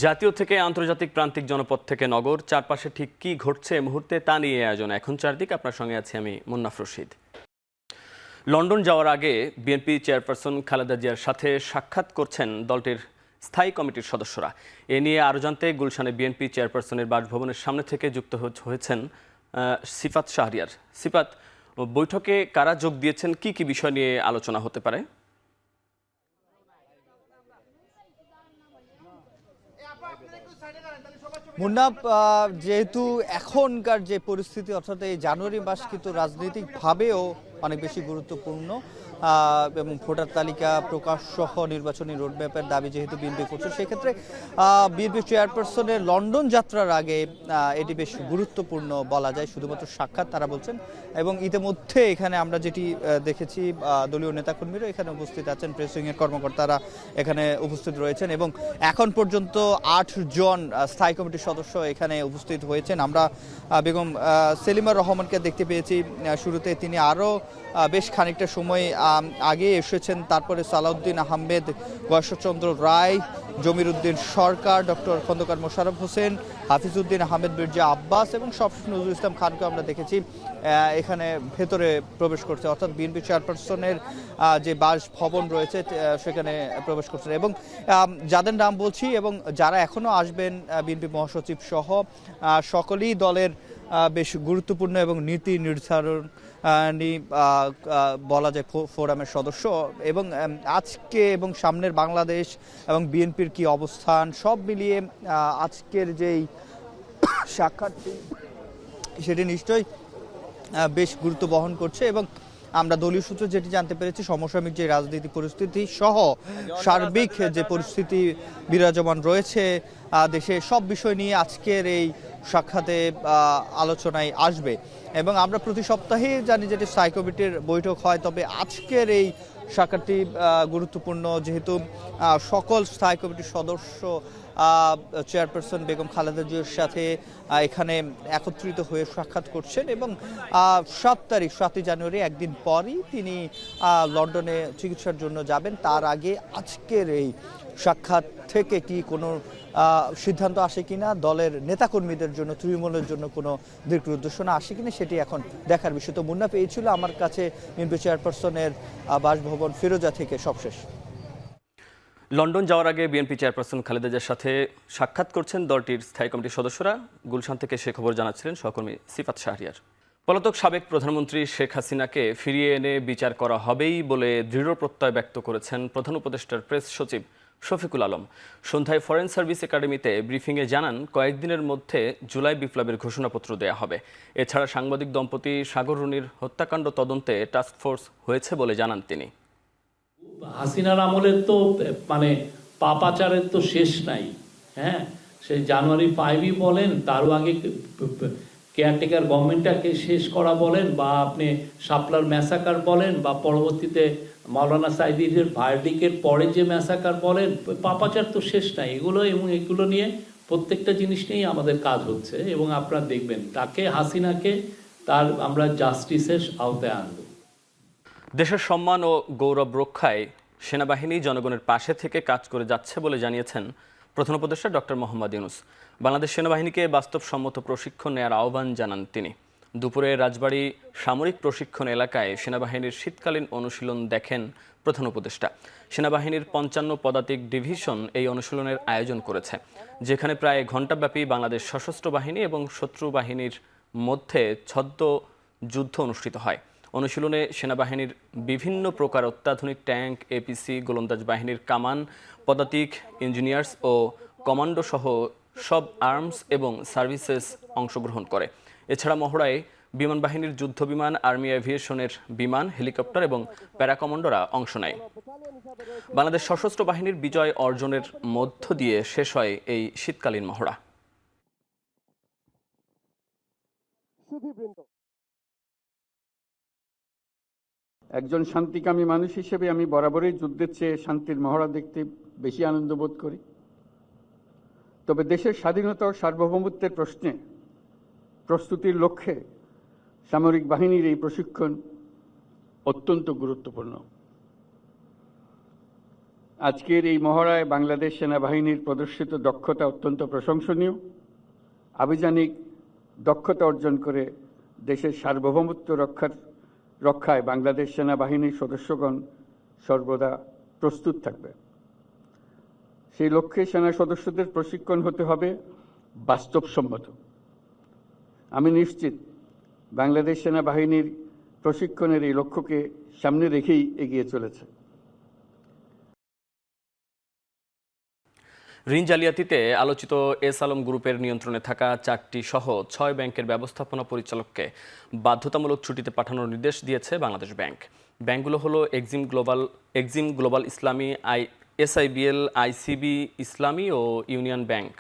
জাতীয় থেকে আন্তর্জাতিক প্রান্তিক জনপদ থেকে নগর, চারপাশে ঠিক কি ঘটছে এই মুহূর্তে তা নিয়ে আয়োজন এখন চারদিক। আপনার সঙ্গে আছি আমি মুন্নাফ রশিদ। লন্ডন যাওয়ার আগে বিএনপি চেয়ারপারসন খালেদা জিয়ার সাথে সাক্ষাৎ করছেন দলটির স্থায়ী কমিটির সদস্যরা। এ নিয়ে আরও জানতে গুলশানে বিএনপি চেয়ারপারসনের বাসভবনের সামনে থেকে যুক্ত হয়েছেন সিফাত শাহরিয়ার। সিফাত, বৈঠকে কারা যোগ দিয়েছেন, কি কি বিষয় নিয়ে আলোচনা হতে পারে? মুন্নাফ, যেহেতু এখনকার যে পরিস্থিতি, অর্থাৎ এই জানুয়ারি মাস কিন্তু রাজনৈতিকভাবেও অনেক বেশি গুরুত্বপূর্ণ এবং ভোটার তালিকা প্রকাশ সহ নির্বাচনী রোডম্যাপের দাবি যেহেতু বিএনপি করছে, সেক্ষেত্রে বিএনপি চেয়ারপারসনের লন্ডন যাত্রার আগে এটি বেশ গুরুত্বপূর্ণ বলা যায়। শুধুমাত্র সাক্ষাৎ তারা বলছেন, এবং ইতিমধ্যে এখানে আমরা যেটি দেখেছি দলীয় নেতাকর্মীরা এখানে উপস্থিত আছেন, প্রেস উইংয়ের কর্মকর্তারা এখানে উপস্থিত রয়েছেন, এবং এখন পর্যন্ত 8 জন স্থায়ী কমিটির সদস্য এখানে উপস্থিত হয়েছেন। আমরা বেগম সেলিমা রহমানকে দেখতে পেয়েছি শুরুতে, তিনি আরও বেশ খানিকটা সময় আগে এসেছেন। তারপরে সালাউদ্দিন আহমেদ, গয়েশ্বরচন্দ্র রায়, জমির উদ্দিন সরকার, ডক্টর খন্দকার মোশাররফ হোসেন, হাফিজউদ্দিন আহমেদ মির্জা আব্বাস এবং সবশেষ নজরুল ইসলাম খানকে আমরা দেখেছি এখানে ভেতরে প্রবেশ করছে, অর্থাৎ বিএনপি চেয়ারপারসনের যে বাসভবন রয়েছে সেখানে প্রবেশ করছেন। এবং যাদের নাম বলছি এবং যারা এখনও আসবেন, বিএনপি মহাসচিব সহ সকলেই দলের বেশ গুরুত্বপূর্ণ এবং নীতি নির্ধারণ বলা যায় ফোরামের সদস্য। এবং আজকে এবং সামনের বাংলাদেশ এবং বিএনপির কি অবস্থান, সব মিলিয়ে আজকের যেই সাক্ষাৎটি সেটি নিশ্চয়ই বেশ গুরুত্ব বহন করছে। এবং আমরা দলীয় সূত্রে যেটি জানতে পেরেছি, সমসাময়িক যে রাজনীতি পরিস্থিতি সহ সার্বিক যে পরিস্থিতি বিরাজমান রয়েছে দেশে, সব বিষয় নিয়ে আজকের এই সাক্ষাতে আলোচনায় আসবে। এবং আমরা প্রতি সপ্তাহে জানি যেটি স্থায়ী কমিটির বৈঠক হয়, তবে আজকের এই সাক্ষাৎটি গুরুত্বপূর্ণ, যেহেতু সকল স্থায়ী কমিটির সদস্য চেয়ারপারসন বেগম খালেদা জিয়ার সাথে এখানে একত্রিত হয়ে সাক্ষাৎ করছেন। এবং 7 জানুয়ারি একদিন পরই তিনি লন্ডনে চিকিৎসার জন্য যাবেন। তার আগে আজকের এই সাক্ষাৎ থেকে কি কোনো সিদ্ধান্ত আসে কিনা, দলের নেতাকর্মীদের জন্য, তৃণমূলের জন্য কোনো দীর্ঘ নির্দেশনা আসে কিনা, সেটি এখন দেখার বিষয়। তো মুন্নাফ, এই ছিল আমার কাছে বিএনপি চেয়ারপারসনের বাসভবন ফিরোজা থেকে সবশেষ। লন্ডন যাওয়ার আগে বিএনপি চেয়ারপারসন খালেদা জিয়ার সাথে সাক্ষাৎ করছেন দলটির স্থায়ী কমিটির সদস্যরা। গুলশান থেকে সে খবর জানাচ্ছিলেন সহকর্মী সিফাত শাহরিয়ার। পলাতক সাবেক প্রধানমন্ত্রী শেখ হাসিনাকে ফিরিয়ে এনে বিচার করা হবেই বলে দৃঢ় প্রত্যয় ব্যক্ত করেছেন প্রধান উপদেষ্টার প্রেস সচিব শফিকুল আলম। সন্ধ্যায় ফরেন সার্ভিস একাডেমিতে ব্রিফিংয়ে জানান, কয়েকদিনের মধ্যে জুলাই বিপ্লবের ঘোষণাপত্র দেয়া হবে। এছাড়া সাংবাদিক দম্পতি সাগর রুনির হত্যাকাণ্ড তদন্তে টাস্কফোর্স হয়েছে বলে জানান তিনি। হাসিনার আমলের তো মানে পাপাচারের তো শেষ নাই। হ্যাঁ, সেই জানুয়ারি 5ই বলেন, তারও আগে কেয়ারটেকার গভর্নমেন্টটাকে শেষ করা বলেন, বা আপনি শাপলার ম্যাসাকার বলেন, বা পরবর্তীতে মাওলানা সাইদির ভার্ডিকের পরে যে ম্যাসাকার বলেন, পাপাচার তো শেষ নাই এগুলো। এবং এগুলো নিয়ে প্রত্যেকটা জিনিস নিয়েই আমাদের কাজ হচ্ছে। এবং আপনারা দেখবেন তাকে, হাসিনাকে, তার আমরা জাস্টিসের আওতায় আনব। দেশের সম্মান ও গৌরব রক্ষায় সেনাবাহিনী জনগণের পাশে থেকে কাজ করে যাচ্ছে বলে জানিয়েছেন প্রধান উপদেষ্টা ডক্টর মোহাম্মদ ইউনূস। বাংলাদেশ সেনাবাহিনীকে বাস্তবসম্মত প্রশিক্ষণ নেওয়ার আহ্বান জানান তিনি। দুপুরে রাজবাড়ী সামরিক প্রশিক্ষণ এলাকায় সেনাবাহিনীর শীতকালীন অনুশীলন দেখেন প্রধান উপদেষ্টা। সেনাবাহিনীর 55 পদাতিক ডিভিশন এই অনুশীলনের আয়োজন করেছে, যেখানে প্রায় ঘণ্টাব্যাপী বাংলাদেশ সশস্ত্র বাহিনী এবং শত্রু বাহিনীর মধ্যে ছদ্ম যুদ্ধ অনুষ্ঠিত হয়। অনুশীলনে সেনাবাহিনীর বিভিন্ন প্রকার অত্যাধুনিক ট্যাঙ্ক, এপিসি, গোলন্দাজ বাহিনীর কামান, পদাতিক, ইঞ্জিনিয়ার্স ও কমান্ডো সহ সব আর্মস এবং সার্ভিসেস অংশগ্রহণ করে। এছাড়া মহড়ায় বিমান বাহিনীর যুদ্ধ বিমান, আর্মি এভিয়েশনের বিমান, হেলিকপ্টার এবং প্যারাকমান্ডোরা অংশ নেয়। বাংলাদেশ সশস্ত্র বাহিনীর বিজয় অর্জনের মধ্য দিয়ে শেষ হয় এই শীতকালীন মহড়া। একজন শান্তিকামী মানুষ হিসেবে আমি বরাবরই যুদ্ধের চেয়ে শান্তির মহড়া দেখতে বেশি আনন্দ বোধ করি। তবে দেশের স্বাধীনতা ও সার্বভৌমত্বের প্রশ্নে প্রস্তুতির লক্ষ্যে সামরিক বাহিনীর এই প্রশিক্ষণ অত্যন্ত গুরুত্বপূর্ণ। আজকের এই মহড়ায় বাংলাদেশ সেনাবাহিনীর প্রদর্শিত দক্ষতা অত্যন্ত প্রশংসনীয়। আভিযানিক দক্ষতা অর্জন করে দেশের সার্বভৌমত্ব রক্ষায় বাংলাদেশ সেনাবাহিনীর সদস্যগণ সর্বদা প্রস্তুত থাকবে। সেই লক্ষ্যে সেনা সদস্যদের প্রশিক্ষণ হতে হবে বাস্তবসম্মত। আমি নিশ্চিত বাংলাদেশ সেনাবাহিনীর প্রশিক্ষণের এই লক্ষ্যকে সামনে রেখেই এগিয়ে চলেছে। ঋণ জালিয়াতিতে আলোচিত এস আলম গ্রুপের নিয়ন্ত্রণে থাকা 4টি সহ 6 ব্যাংকের ব্যবস্থাপনা পরিচালককে বাধ্যতামূলক ছুটিতে পাঠানোর নির্দেশ দিয়েছে বাংলাদেশ ব্যাংক। ব্যাংকগুলো হলো এক্সিম গ্লোবাল ইসলামী, SIBL, ICB ইসলামী ও ইউনিয়ন ব্যাংক।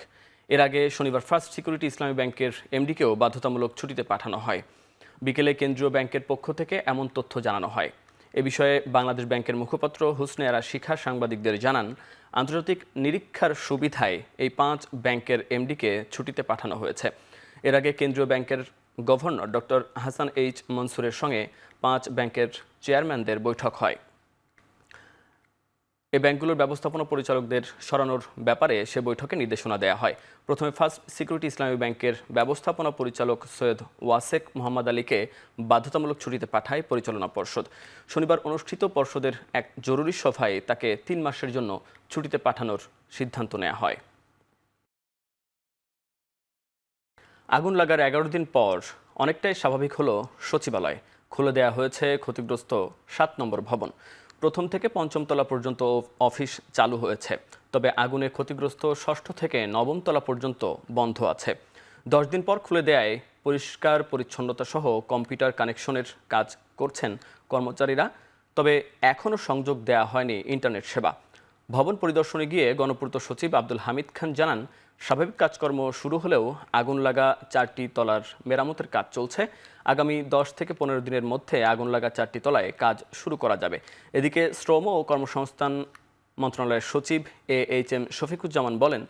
এর আগে শনিবার ফার্স্ট সিকিউরিটি ইসলামী ব্যাংকের MD-কেও বাধ্যতামূলক ছুটিতে পাঠানো হয়। বিকেলে কেন্দ্রীয় ব্যাংকের পক্ষ থেকে এমন তথ্য জানানো হয়। এ বিষয়ে বাংলাদেশ ব্যাংকের মুখপাত্র হুসনে আরা শিখা সাংবাদিকদের জানান, আন্তর্জাতিক নিরীক্ষার সুবিধায় এই 5 ব্যাংকের MD-কে ছুটিতে পাঠানো হয়েছে। এর আগে কেন্দ্রীয় ব্যাংকের গভর্নর ডক্টর হাসান এইচ মনসুরের সঙ্গে 5 ব্যাংকের চেয়ারম্যানদের বৈঠক হয়। এই ব্যাংকগুলোর ব্যবস্থাপনা পরিচালকদের সরানোর ব্যাপারে সে বৈঠকে নির্দেশনা দেওয়া হয়। প্রথমে ফার্স্ট সিকিউরিটি ইসলামী ব্যাংকের ব্যবস্থাপনা পরিচালক সৈয়দ ওয়াসেক মোহাম্মদ আলীকে বাধ্যতামূলক ছুটিতে পাঠায় পরিচালনা পর্ষদ। শনিবার অনুষ্ঠিত পর্ষদের এক জরুরি সভায় তাকে 3 মাসের জন্য ছুটিতে পাঠানোর সিদ্ধান্ত নেওয়া হয়। আগুন লাগার 11 দিন পর অনেকটাই স্বাভাবিক হলো সচিবালয়। খুলে দেওয়া হয়েছে ক্ষতিগ্রস্ত 7 নম্বর ভবন। প্রথম থেকে 5ম তলা পর্যন্ত অফিস চালু হয়েছে, তবে আগুনে ক্ষতিগ্রস্ত 6ষ্ঠ থেকে 9ম তলা পর্যন্ত বন্ধ আছে। 10 দিন পর খুলে দেয়ায় পরিষ্কার পরিচ্ছন্নতা সহ কম্পিউটার কানেকশনের কাজ করছেন কর্মচারীরা, তবে এখনও সংযোগ দেয়া হয়নি ইন্টারনেট সেবা। ভবন পরিদর্শনে গিয়ে গণপূর্ত সচিব আব্দুল হামিদ খান জানান, স্বাভাবিক কাজকর্ম শুরু হলেও আগুন লাগা 4টি তলার মেরামতের কাজ চলছে। আগামী 10 থেকে 15 দিনের মধ্যে আগুন লাগা 4টি তলায় কাজ শুরু করা যাবে। এদিকে শ্রম ও কর্মসংস্থান মন্ত্রণালয়ের সচিব AHM শফিকুজ্জামান বলেন,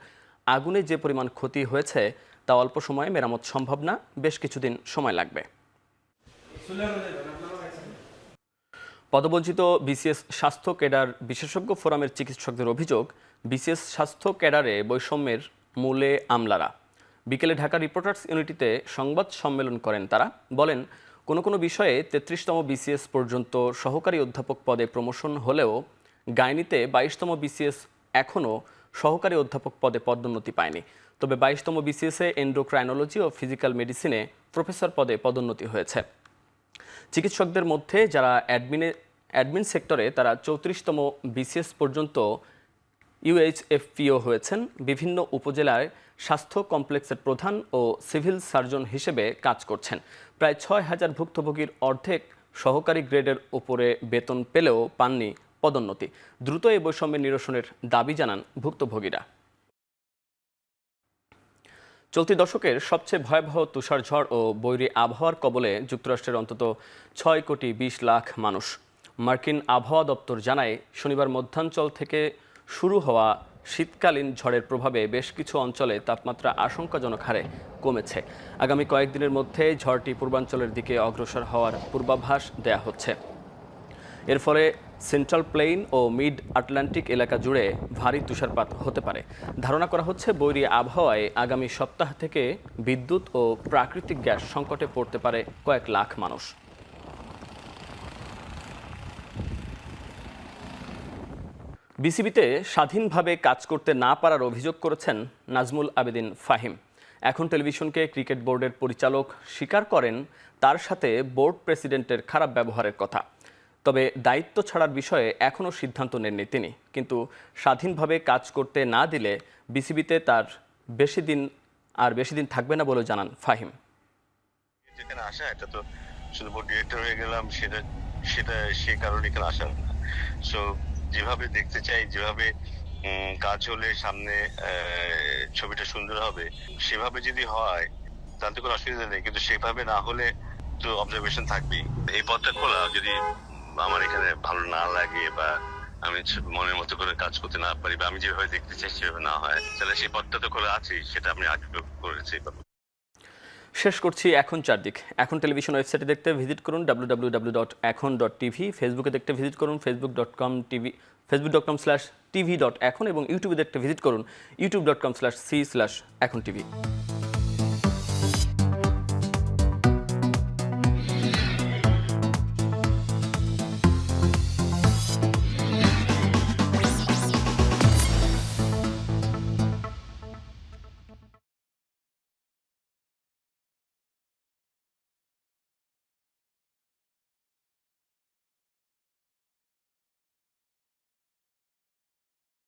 আগুনে যে পরিমাণ ক্ষতি হয়েছে তা অল্প সময়ে মেরামত সম্ভব না, বেশ কিছুদিন সময় লাগবে। পদবঞ্চিত BCS স্বাস্থ্য ক্যাডার বিশেষজ্ঞ ফোরামের চিকিৎসকদের অভিযোগ, BCS স্বাস্থ্য ক্যাডারে বৈষম্যের মূলে আমলারা। বিকেলে ঢাকা রিপোর্টার্স ইউনিটিতে সংবাদ সম্মেলন করেন তারা। বলেন, কোনো বিষয়ে 33তম BCS পর্যন্ত সহকারী অধ্যাপক পদে প্রমোশন হলেও গাইনিতে 22তম BCS এখনও সহকারী অধ্যাপক পদে পদোন্নতি পায়নি। তবে 22তম BCS-এ এন্ডোক্রাইনোলজি ও ফিজিক্যাল মেডিসিনে প্রফেসর পদে পদোন্নতি হয়েছে। চিকিৎসকদের মধ্যে যারা অ্যাডমিন সেক্টরে তারা 34তম BCS পর্যন্ত UHFPO হয়েছেন। বিভিন্ন উপজেলায় স্বাস্থ্য কমপ্লেক্সের প্রধান ও সিভিল সার্জন হিসেবে কাজ করছেন। প্রায় 6000 ভুক্তভোগীর অর্ধেক সহকারী গ্রেডের উপরে বেতন পেলেও পাননি পদোন্নতি। দ্রুত এই বৈষম্যের নিরসনের দাবি জানান ভুক্তভোগীরা। চলতি দশকের সবচেয়ে ভয়াবহ তুষারঝড় ও বৈরী আবহাওয়ার কবলে যুক্তরাষ্ট্রের অন্তত 6,20 লাখ মানুষ। মার্কিন আবহাওয়া দপ্তর জানায়, শনিবার মধ্যাঞ্চল থেকে শুরু হওয়া শীতকালীন ঝড়ের প্রভাবে বেশ কিছু অঞ্চলে তাপমাত্রা আশঙ্কাজনক হারে কমেছে। আগামী কয়েকদিনের মধ্যে ঝড়টি পূর্বাঞ্চলের দিকে অগ্রসর হওয়ার পূর্বাভাস দেয়া হচ্ছে। এর ফলে সেন্ট্রাল প্লেইন ও মিড আটলান্টিক এলাকা জুড়ে ভারী তুষারপাত হতে পারে। ধারণা করা হচ্ছে, বৈরী আবহাওয়ায় আগামী সপ্তাহ থেকে বিদ্যুৎ ও প্রাকৃতিক গ্যাস সংকটে পড়তে পারে কয়েক লাখ মানুষ। বিসিবিতে স্বাধীনভাবে কাজ করতে না পারার অভিযোগ করেছেন নাজমুল আবেদিন ফাহিম। এখন টেলিভিশনকে ক্রিকেট বোর্ডের পরিচালক স্বীকার করেন তার সাথে বোর্ড প্রেসিডেন্টের খারাপ ব্যবহারের কথা। তবে দায়িত্ব ছাড়ার বিষয়ে এখনও সিদ্ধান্ত নেননি তিনি। কিন্তু স্বাধীনভাবে কাজ করতে না দিলে বিসিবিতে তার বেশি দিন থাকবে না বলে জানান ফাহিম। যেখানে আসা, এটা তো শুধু বোর্ড ডিরেক্টর হয়ে গেলাম সেটা সে কারণে এখানে আসা না। সো যেভাবে দেখতে চাই, যেভাবে কাজ হলে সামনে ছবিটা সুন্দর হবে, সেভাবে যদি হয় তাতে কোনো অসুবিধা নেই। কিন্তু সেভাবে না হলে তো অবজারভেশন থাকবেই। এই পথটা খোলা, যদি আমার এখানে ভালো না লাগে বা আমি মনের মতো করে কাজ করতে না পারি বা আমি যেভাবে দেখতে চাই সেভাবে না হয়, তাহলে সেই পথটা তো খোলা আছেই, সেটা আমি আগে করেছি। শেষ করছি এখন চারদিক। এখন টেলিভিশন ওয়েবসাইটে দেখতে ভিজিট করুন www.ekhon.tv, ফেসবুকে দেখতে ভিজিট করুন facebook.com/tv.ekhon এবং ইউটিউবে দেখতে ভিজিট করুন youtube.com/c/ekhon tv।